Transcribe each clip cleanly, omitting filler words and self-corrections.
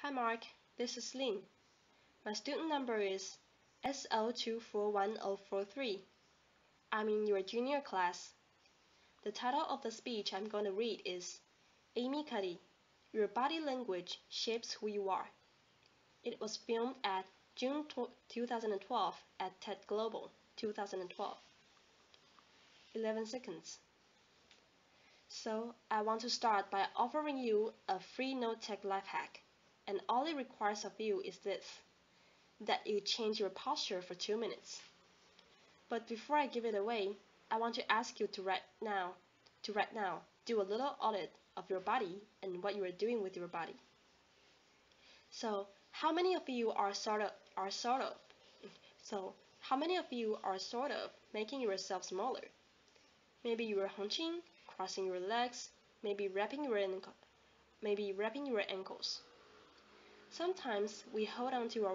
Hi Mark, this is Lin. My student number is SO241043. I'm in your junior class. The title of the speech I'm going to read is Amy Cuddy, Your Body Language Shapes Who You Are. It was filmed at June 2012 at TED Global 2012. 11 seconds. So I want to start by offering you a free note-tech life hack. And all it requires of you is this, that you change your posture for 2 minutes. But before I give it away, I want to ask you to right now do a little audit of your body and what you are doing with your body. So how many of you are sort of making yourself smaller? Maybe you are hunching, crossing your legs, maybe wrapping your ankles. Sometimes we hold on to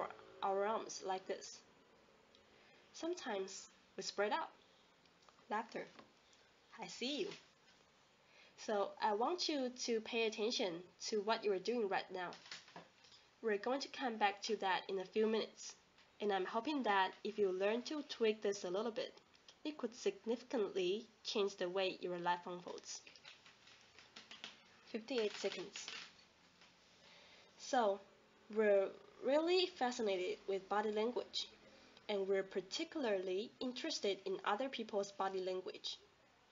our arms like this. Sometimes we spread out. Laughter. I see you. So I want you to pay attention to what you are doing right now. We're going to come back to that in a few minutes. And I'm hoping that if you learn to tweak this a little bit, it could significantly change the way your life unfolds. 58 seconds. So, we're really fascinated with body language, and we're particularly interested in other people's body language.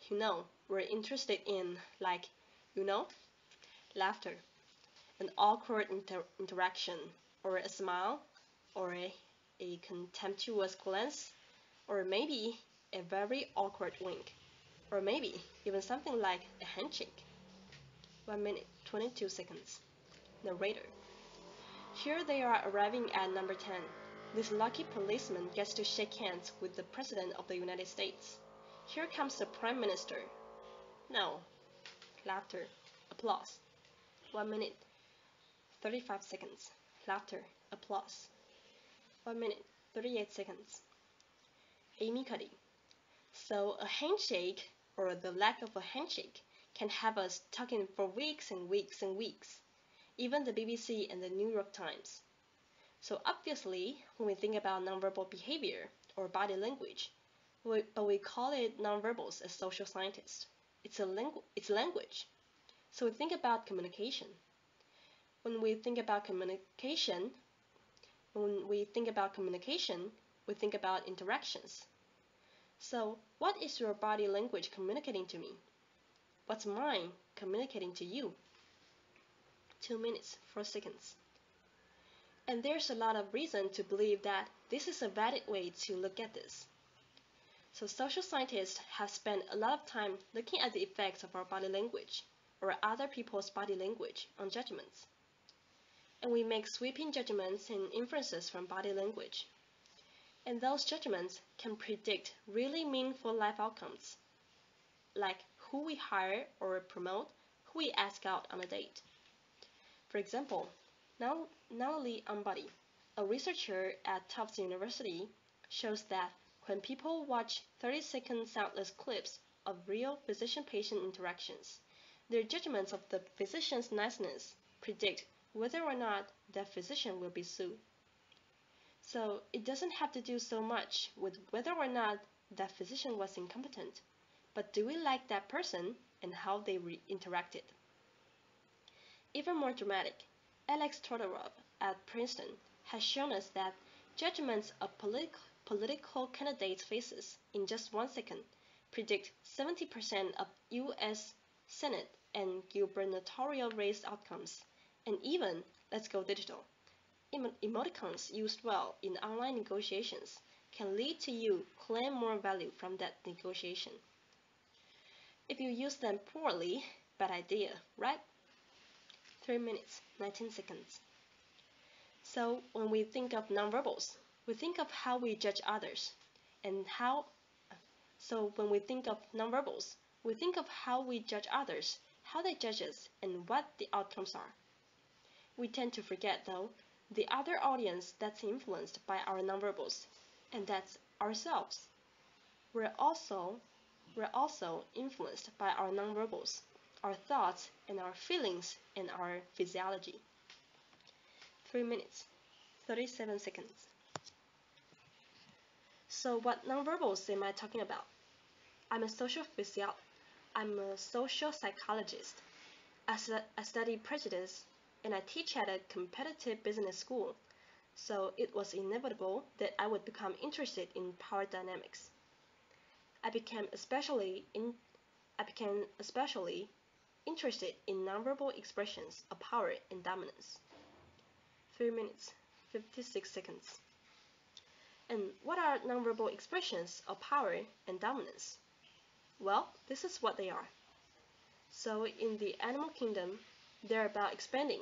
We're interested in, laughter, an awkward interaction, or a smile, or a contemptuous glance, or maybe a very awkward wink, or maybe even something like a handshake. 1 minute, 22 seconds. Narrator. Here they are arriving at number 10. This lucky policeman gets to shake hands with the President of the United States. Here comes the Prime Minister. No. Laughter. Applause. 1 minute. 35 seconds. Laughter. Applause. 1 minute. 38 seconds. Amy Cuddy. So a handshake, or the lack of a handshake, can have us talking for weeks and weeks and weeks. Even the BBC and the New York Times. So obviously, when we think about nonverbal behavior or body language, we call it nonverbals as social scientists. It's language. So we think about communication. When we think about communication, we think about interactions. So what is your body language communicating to me? What's mine communicating to you? 2 minutes, 4 seconds. And there's a lot of reason to believe that this is a valid way to look at this. So social scientists have spent a lot of time looking at the effects of our body language or other people's body language on judgments. And we make sweeping judgments and inferences from body language. And those judgments can predict really meaningful life outcomes, like who we hire or promote, who we ask out on a date. For example, Natalie Ambady, a researcher at Tufts University, shows that when people watch 30-second soundless clips of real physician-patient interactions, their judgments of the physician's niceness predict whether or not that physician will be sued. So it doesn't have to do so much with whether or not that physician was incompetent, but do we like that person and how they interacted? Even more dramatic, Alex Todorov at Princeton has shown us that judgments of political candidates' faces in just 1 second predict 70% of U.S. Senate and gubernatorial race outcomes. And even, let's go digital, emoticons used well in online negotiations can lead to you claim more value from that negotiation. If you use them poorly, bad idea, right? 3 minutes, 19 seconds. So when we think of nonverbals, we think of how we judge others and how we think of how we judge others, how they judge us, and what the outcomes are. We tend to forget, though, the other audience that's influenced by our nonverbals, and that's ourselves. We're also influenced by our nonverbals, our thoughts and our feelings and our physiology. 3 minutes, 37 seconds. So what nonverbals am I talking about? I'm a social psychologist. I study prejudice, and I teach at a competitive business school, so it was inevitable that I would become interested in power dynamics. I became especially interested in nonverbal expressions of power and dominance. 3 minutes, 56 seconds. And what are nonverbal expressions of power and dominance? Well, this is what they are. So in the animal kingdom, they're about expanding.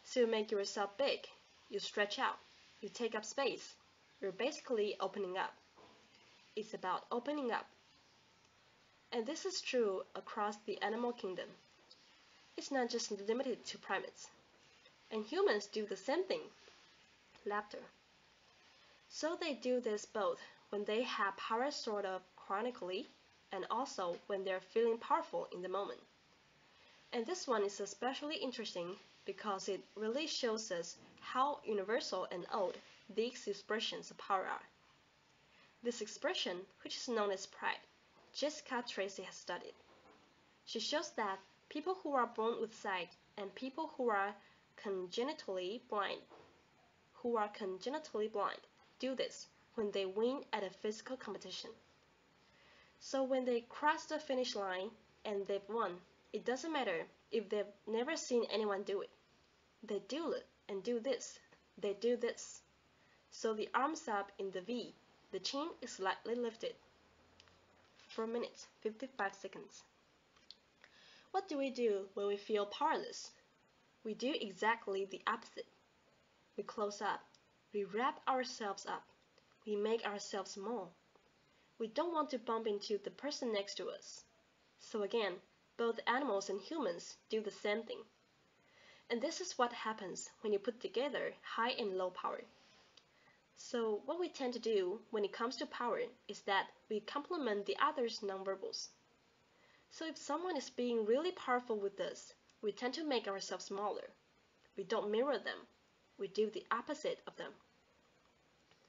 So you make yourself big, you stretch out, you take up space. You're basically opening up. It's about opening up. And this is true across the animal kingdom. It's not just limited to primates. And humans do the same thing. Laughter. So they do this both when they have power sort of chronically and also when they're feeling powerful in the moment. And this one is especially interesting because it really shows us how universal and old these expressions of power are. This expression, which is known as pride, Jessica Tracy has studied. She shows that people who are born with sight and people who are congenitally blind do this when they win at a physical competition. So when they cross the finish line and they've won, it doesn't matter if they've never seen anyone do it. They do it and do this. They do this. So the arms up in the V, the chin is slightly lifted. 4 minutes, 55 seconds. What do we do when we feel powerless? We do exactly the opposite. We close up. We wrap ourselves up. We make ourselves small. We don't want to bump into the person next to us. So again, both animals and humans do the same thing. And this is what happens when you put together high and low power. So what we tend to do when it comes to power is that we complement the other's nonverbals. So if someone is being really powerful with us, we tend to make ourselves smaller. We don't mirror them. We do the opposite of them.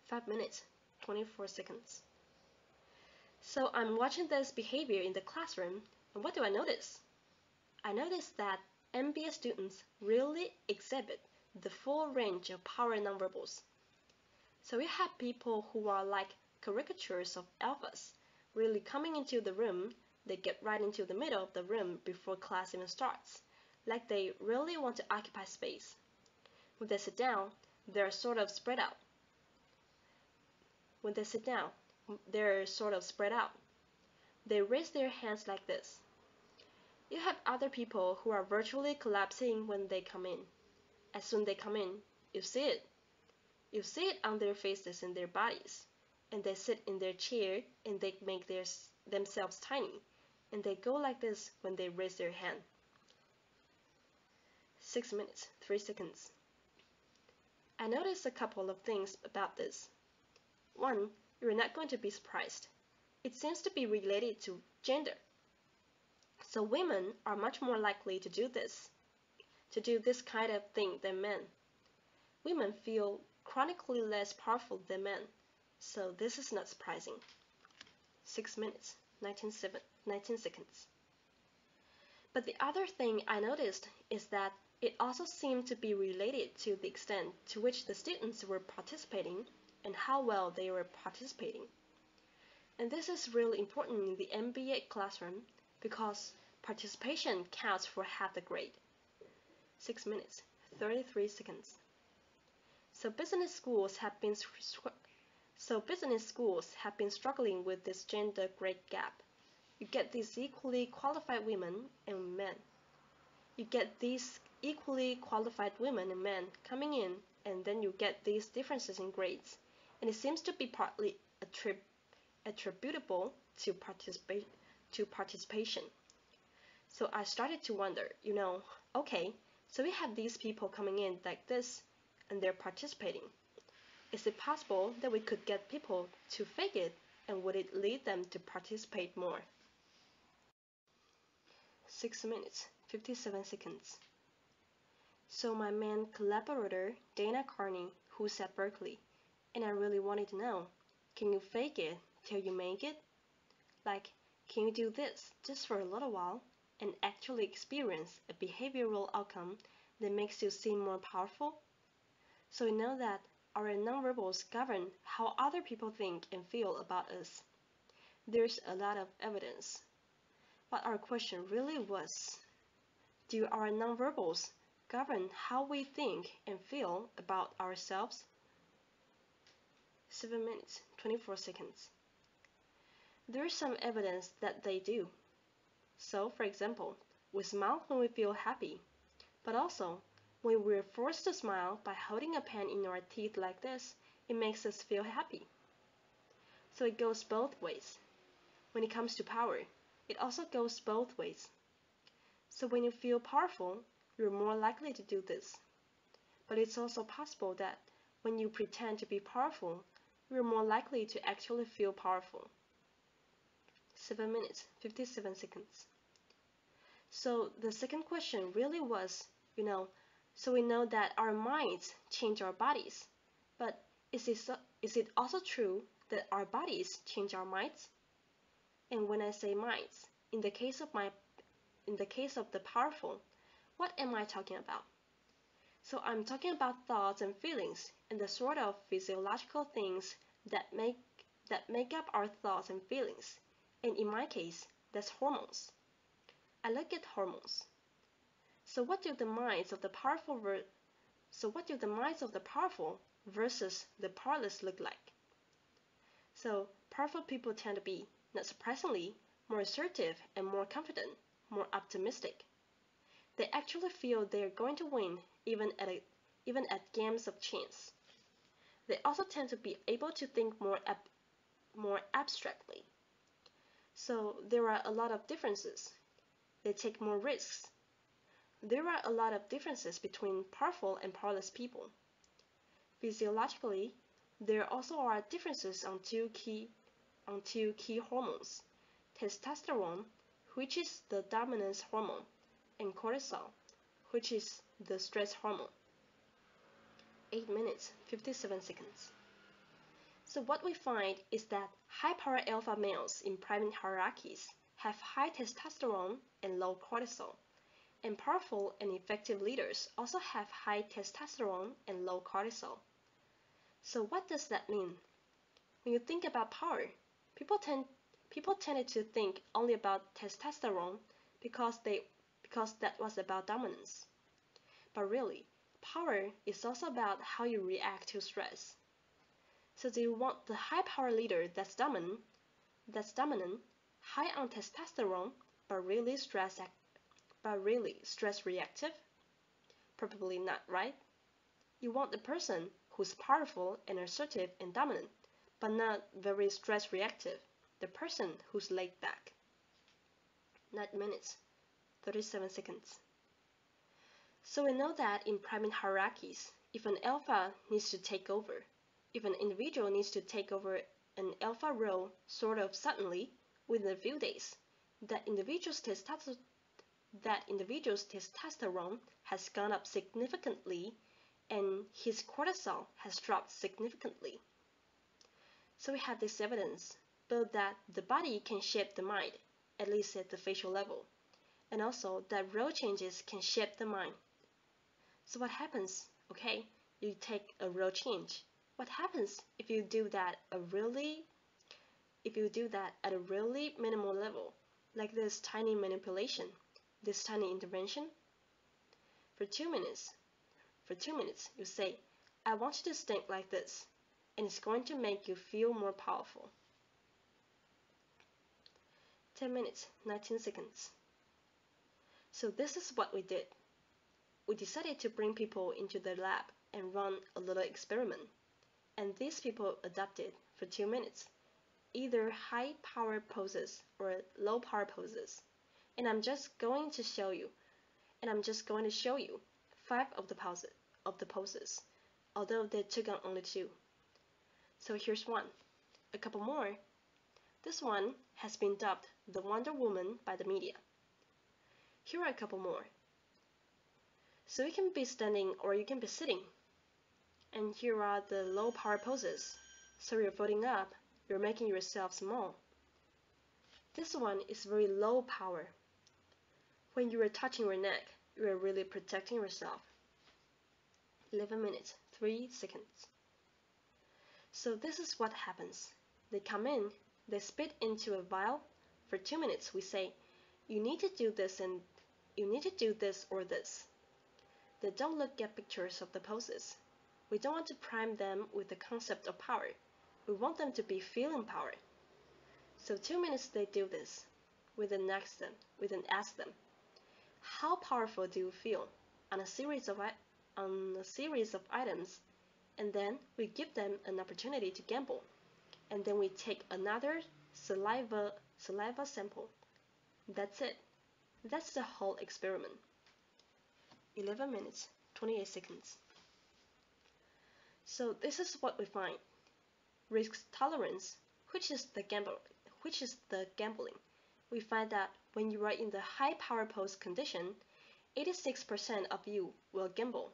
5 minutes, 24 seconds. So I'm watching this behavior in the classroom, and what do I notice? I notice that MBA students really exhibit the full range of power nonverbals. So you have people who are like caricatures of alphas, really coming into the room. They get right into the middle of the room before class even starts, like they really want to occupy space. When they sit down, they're sort of spread out. They raise their hands like this. You have other people who are virtually collapsing when they come in. As soon as they come in, you see it. You see it on their faces and their bodies. And they sit in their chair and they make themselves tiny. And they go like this when they raise their hand. 6 minutes, 3 seconds. I noticed a couple of things about this. One, you're not going to be surprised. It seems to be related to gender. So women are much more likely to do this kind of thing than men. Women feel chronically less powerful than men, so this is not surprising. 6 minutes, 19 seconds. But the other thing I noticed is that it also seemed to be related to the extent to which the students were participating and how well they were participating. And this is really important in the MBA classroom because participation counts for half the grade. 6 minutes, 33 seconds. So business schools have been struggling with this gender grade gap. You get these equally qualified women and men. Coming in, and then you get these differences in grades. And it seems to be partly attributable to participation. So I started to wonder, okay, so we have these people coming in like this, and they're participating. Is it possible that we could get people to fake it, and would it lead them to participate more? 6 minutes, 57 seconds. So my main collaborator, Dana Carney, who's at Berkeley, and I really wanted to know, can you fake it till you make it? Like, can you do this just for a little while and actually experience a behavioral outcome that makes you seem more powerful? So we know that our nonverbals govern how other people think and feel about us. There's a lot of evidence. But our question really was, do our nonverbals govern how we think and feel about ourselves? 7 minutes, 24 seconds. There's some evidence that they do. So, for example, we smile when we feel happy, but also, when we're forced to smile by holding a pen in our teeth like this, it makes us feel happy. So it goes both ways. When it comes to power, it also goes both ways. So when you feel powerful, you're more likely to do this. But it's also possible that when you pretend to be powerful, you're more likely to actually feel powerful. 7 minutes, 57 seconds. So the second question really was, so we know that our minds change our bodies, but is it also true that our bodies change our minds? And when I say minds, in the case of the powerful, what am I talking about? So I'm talking about thoughts and feelings and the sort of physiological things that make up our thoughts and feelings. And in my case, that's hormones. I look at hormones. So what do the minds of the powerful versus the powerless look like? So powerful people tend to be, not surprisingly, more assertive and more confident, more optimistic. They actually feel they are going to win even at games of chance. They also tend to be able to think more abstractly. So there are a lot of differences. They take more risks. There are a lot of differences between powerful and powerless people. Physiologically, there also are differences on two key hormones: testosterone, which is the dominance hormone, and cortisol, which is the stress hormone. 8 minutes, 57 seconds. So what we find is that high-power alpha males in primate hierarchies have high testosterone and low cortisol, and powerful and effective leaders also have high testosterone and low cortisol. So what does that mean? When you think about power, people tended to think only about testosterone because that was about dominance. But really, power is also about how you react to stress. So do you want the high power leader that's dominant, high on testosterone, but really stress reactive? Probably not, right? You want the person who's powerful and assertive and dominant, but not very stress reactive, the person who's laid back. 9 minutes, 37 seconds. So we know that in primate hierarchies, if an alpha needs to take over, if an individual needs to take over an alpha role sort of suddenly, within a few days, that individual's testosterone has gone up significantly and his cortisol has dropped significantly. So we have this evidence, both that the body can shape the mind, at least at the facial level, and also that role changes can shape the mind. So what happens? Okay, you take a role change. What happens if you do that at a really minimal level, like this tiny manipulation, this tiny intervention? For 2 minutes, you say, I want you to think like this, and it's going to make you feel more powerful. 10 minutes, 19 seconds. So this is what we did. We decided to bring people into the lab and run a little experiment. And these people adapted for 2 minutes, either high power poses or low power poses. And I'm just going to show you 5 of the poses, although they took on only 2. So here's one. A couple more. This one has been dubbed the Wonder Woman by the media. Here are a couple more. So you can be standing or you can be sitting. And here are the low power poses. So you're folding up, you're making yourself small. This one is very low power. When you are touching your neck, you are really protecting yourself. 11 minutes, 3 seconds. So this is what happens. They come in, they spit into a vial. For 2 minutes we say, you need to do this and you need to do this or this. They don't look at pictures of the poses. We don't want to prime them with the concept of power. We want them to be feeling power. So 2 minutes they do this. We then ask them, how powerful do you feel on a series of items, and then we give them an opportunity to gamble, and then we take another saliva sample. That's it. That's the whole experiment. 11 minutes, 28 seconds. So this is what we find. Risk tolerance, which is the gambling. We find that when you are in the high power pose condition, 86% of you will gamble.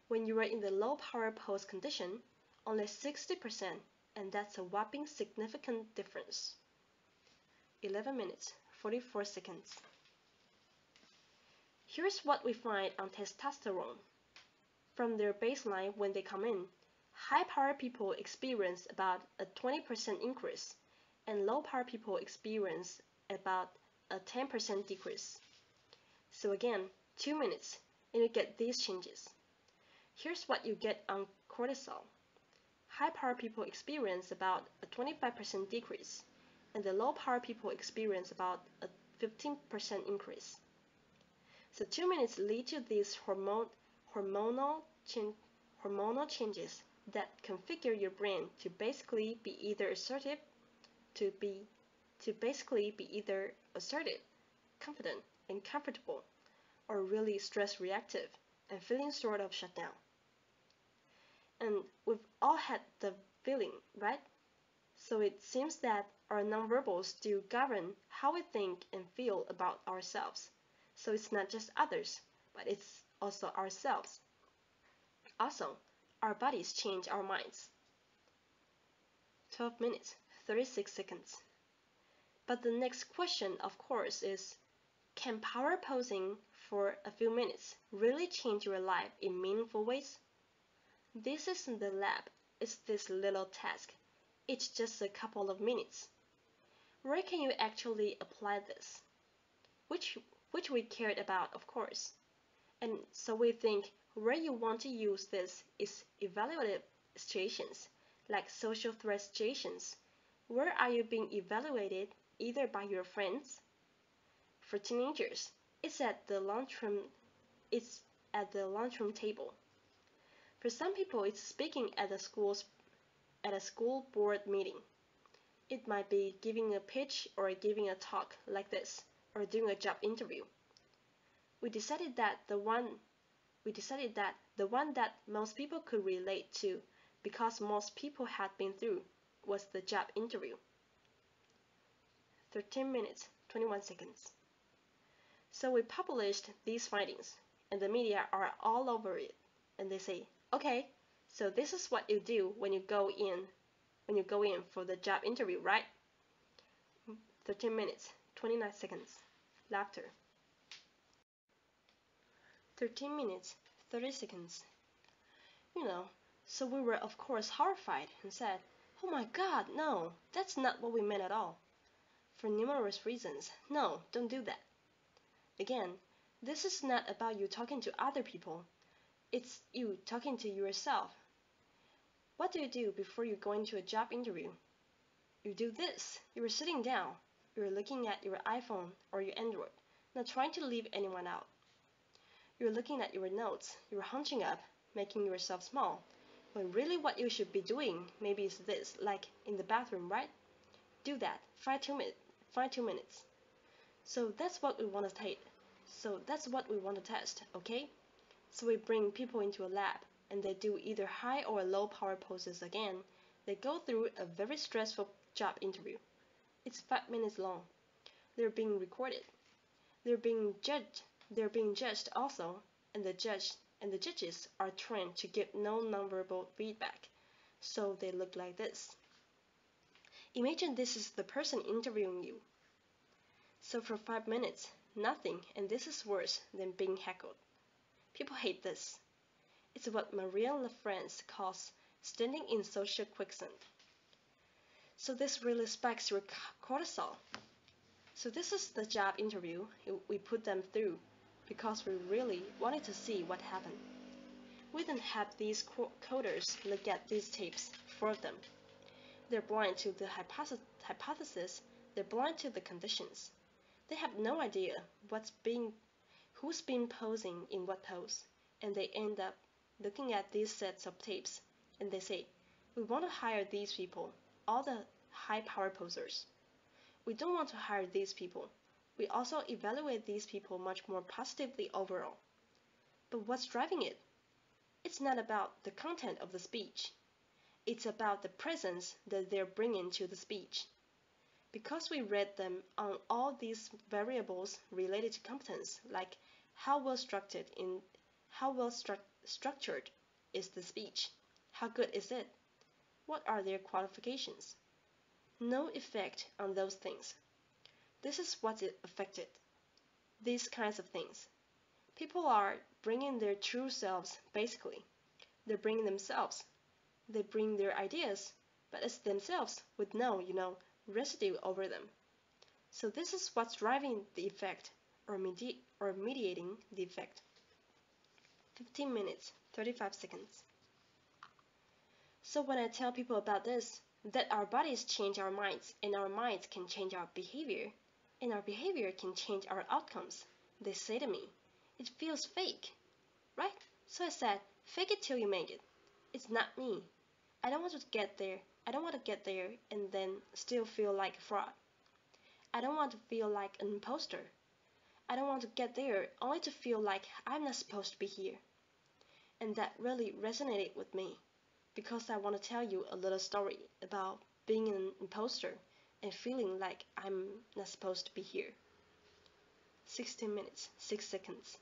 When you are in the low power pose condition, only 60%, and that's a whopping significant difference. 11 minutes, 44 seconds. Here's what we find on testosterone. From their baseline when they come in, high power people experience about a 20% increase, and low power people experience about a 10% decrease. So again, 2 minutes, and you get these changes. Here's what you get on cortisol. High power people experience about a 25% decrease, and the low power people experience about a 15% increase. So 2 minutes lead to these hormonal changes that configure your brain to basically be either assertive, confident and comfortable, or really stress reactive and feeling sort of shut down. And we've all had the feeling, right? So it seems that our nonverbals do govern how we think and feel about ourselves. So it's not just others, but it's also ourselves. Also, our bodies change our minds. 12 minutes, 36 seconds. But the next question, of course, is, can power posing for a few minutes really change your life in meaningful ways? This isn't the lab, it's this little task. It's just a couple of minutes. Where can you actually apply this? Which we cared about, of course. And so we think where you want to use this is evaluative situations, like social threat situations. Where are you being evaluated either by your friends? For teenagers, it's at the lunchroom table. For some people, it's speaking at a school board meeting. It might be giving a pitch or giving a talk like this, or doing a job interview. We decided that the one that most people could relate to, because most people had been through, was the job interview. 13 minutes, 21 seconds. So we published these findings, and the media are all over it, and they say, okay, so this is what you do when you go in for the job interview, right? 13 minutes, 29 seconds. Laughter. 13 minutes, 30 seconds. So we were of course horrified and said, oh my god, no, that's not what we meant at all. For numerous reasons, no, don't do that. Again, this is not about you talking to other people. It's you talking to yourself. What do you do before you go into a job interview? You do this. You're sitting down. You're looking at your iPhone or your Android, not trying to leave anyone out. You're looking at your notes. You're hunching up, making yourself small, when really what you should be doing maybe is this, like in the bathroom, right? Do that. 5 2 minutes. So that's what we want to test, okay? So we bring people into a lab, and they do either high or low power poses again. They go through a very stressful job interview. It's 5 minutes long. They're being recorded. They're being judged also. and the judges are trained to give no nonverbal feedback, so they look like this. Imagine this is the person interviewing you. So for 5 minutes, nothing, and this is worse than being heckled. People hate this. It's what Maria LaFrance calls standing in social quicksand. So this really spikes your cortisol. So this is the job interview we put them through because we really wanted to see what happened. We then have these coders look at these tapes for them. They're blind to the hypothesis, they're blind to the conditions. They have no idea who's been posing in what pose, and they end up looking at these sets of tapes, and they say, we want to hire these people, all the high-power posers. We don't want to hire these people. We also evaluate these people much more positively overall. But what's driving it? It's not about the content of the speech. It's about the presence that they're bringing to the speech. Because we read them on all these variables related to competence, like how well structured is the speech, how good is it, what are their qualifications? No effect on those things. This is what it affected. These kinds of things. People are bringing their true selves, basically. They're bringing themselves. They bring their ideas, but it's themselves with no, residue over them. So this is what's driving the effect, or mediating the effect. 15 minutes, 35 seconds. So when I tell people about this, that our bodies change our minds, and our minds can change our behavior, and our behavior can change our outcomes, they say to me, it feels fake, right? So I said, fake it till you make it. It's not me. I don't want to get there. I don't want to get there and then still feel like a fraud. I don't want to feel like an imposter. I don't want to get there only to feel like I'm not supposed to be here. And that really resonated with me because I want to tell you a little story about being an imposter and feeling like I'm not supposed to be here. 16 minutes, 6 seconds.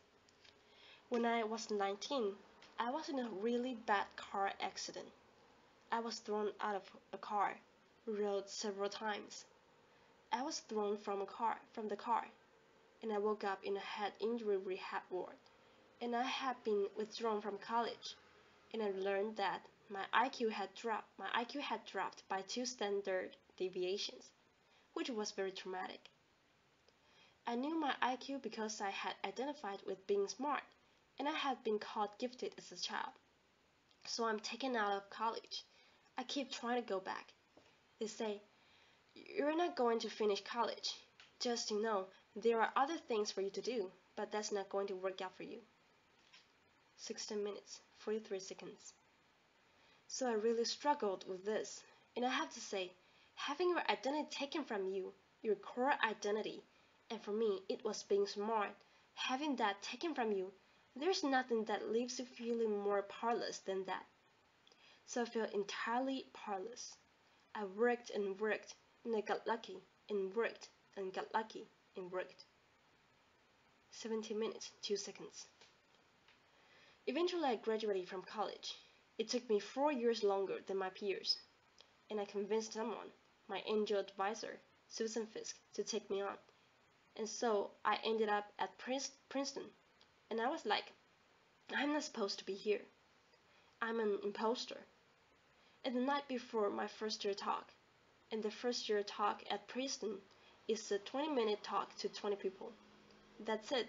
When I was 19, I was in a really bad car accident. I was thrown out of a car, rode several times. I was thrown from the car, and I woke up in a head injury rehab ward. And I had been withdrawn from college, and I learned that my IQ had dropped by 2 standard deviations, which was very traumatic. I knew my IQ because I had identified with being smart, and I had been called gifted as a child. So I'm taken out of college. I keep trying to go back. They say, you're not going to finish college. Just there are other things for you to do, but that's not going to work out for you. 16 minutes, 43 seconds. So I really struggled with this, and I have to say, having your identity taken from you, your core identity, and for me, it was being smart, having that taken from you, there's nothing that leaves you feeling more powerless than that. So I felt entirely powerless. I worked and worked, and I got lucky, and worked, and got lucky, and worked. 17 minutes, 2 seconds. Eventually I graduated from college. It took me 4 years longer than my peers, and I convinced someone, my angel advisor, Susan Fisk, to take me on. And so I ended up at Princeton, and I was like, I'm not supposed to be here. I'm an imposter. And the night before my first year talk, and the first year talk at Princeton is a 20-minute talk to 20 people. That's it.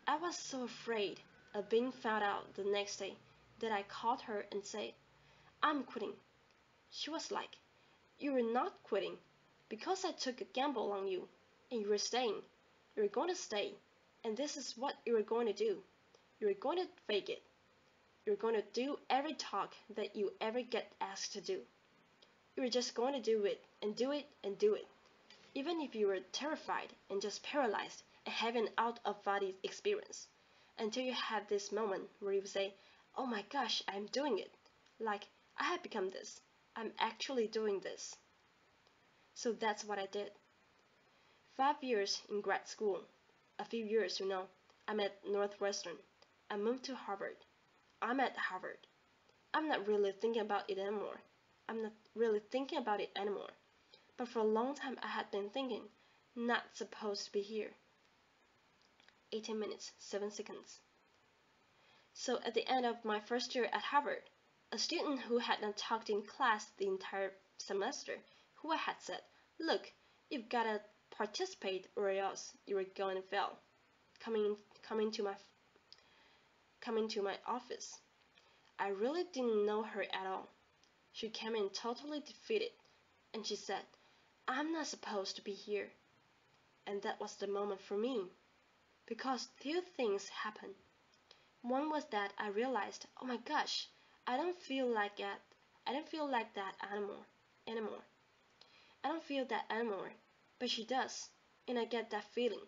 I was so afraid of being found out the next day that I called her and said, I'm quitting. She was like, you're not quitting because I took a gamble on you and you're staying. You're going to stay, and this is what you're going to do. You're going to fake it. You're going to do every talk that you ever get asked to do. You're just going to do it and do it and do it, even if you were terrified and just paralyzed and have an out-of-body experience, until you have this moment where you say, oh my gosh, I'm doing it. Like, I have become this. I'm actually doing this. So that's what I did. 5 years in grad school. A few years, I'm at Northwestern. I moved to Harvard. I'm at Harvard. I'm not really thinking about it anymore. I'm not really thinking about it anymore. But for a long time I had been thinking, not supposed to be here. 18 minutes, 7 seconds. So at the end of my first year at Harvard, a student who had not talked in class the entire semester, who I had said, look, you've gotta participate or else you are going to fail, coming to my office. I really didn't know her at all. She came in totally defeated, and she said, I'm not supposed to be here. And that was the moment for me, because two things happened. One was that I realized, oh my gosh, I don't feel like that. I don't feel like that anymore. I don't feel that anymore, but she does, and I get that feeling.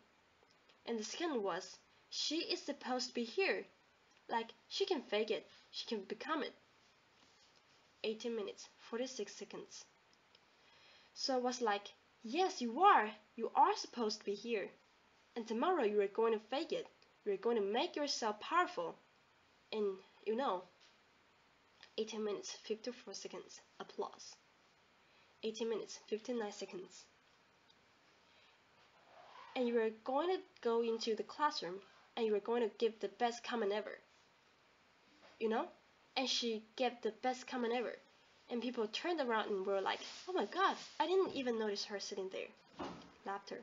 And the second was, she is supposed to be here. Like, she can fake it, she can become it. 18 minutes, 46 seconds. So I was like, yes, you are. You are supposed to be here. And tomorrow you are going to fake it. You are going to make yourself powerful. And 18 minutes, 54 seconds. Applause. 18 minutes, 59 seconds. And you are going to go into the classroom and you are going to give the best comment ever. And she gave the best comment ever. And people turned around and were like, oh my god, I didn't even notice her sitting there. Laughter.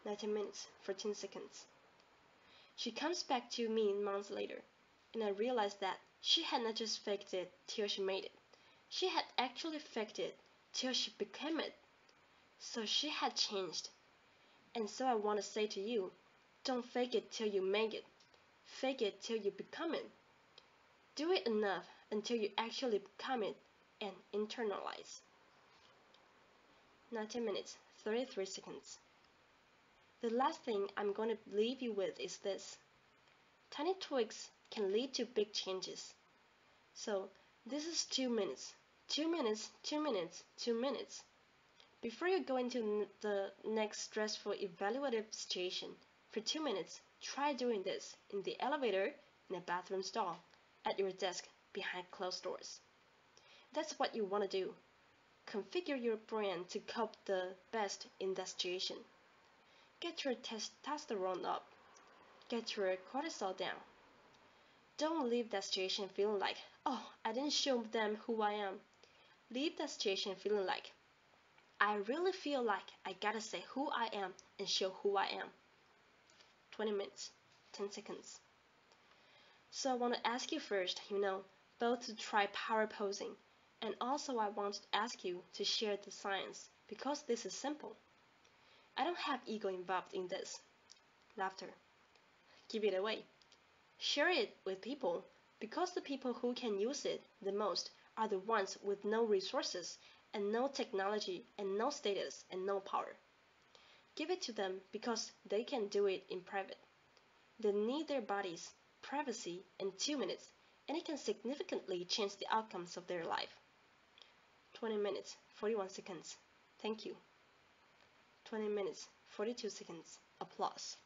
19 minutes, 14 seconds. She comes back to me months later, and I realized that she had not just faked it till she made it. She had actually faked it till she became it. So she had changed. And so I want to say to you, don't fake it till you make it. Fake it till you become it. Do it enough until you actually become it and internalize. 19 minutes, 33 seconds. The last thing I'm going to leave you with is this. Tiny tweaks can lead to big changes. So this is 2 minutes. 2 minutes, 2 minutes, 2 minutes. Before you go into the next stressful evaluative situation, for 2 minutes, try doing this in the elevator, in a bathroom stall, at your desk, behind closed doors. That's what you want to do. Configure your brain to cope the best in that situation. Get your testosterone up. Get your cortisol down. Don't leave that situation feeling like, oh, I didn't show them who I am. Leave that situation feeling like, I really feel like I gotta say who I am and show who I am. 20 minutes, 10 seconds. So I want to ask you first, both to try power posing, and also I want to ask you to share the science, because this is simple. I don't have ego involved in this. Laughter. Give it away. Share it with people, because the people who can use it the most are the ones with no resources and no technology and no status and no power. Give it to them because they can do it in private. They need their bodies, privacy, and 2 minutes, and it can significantly change the outcomes of their life. 20 minutes, 41 seconds. Thank you. 20 minutes, 42 seconds. Applause.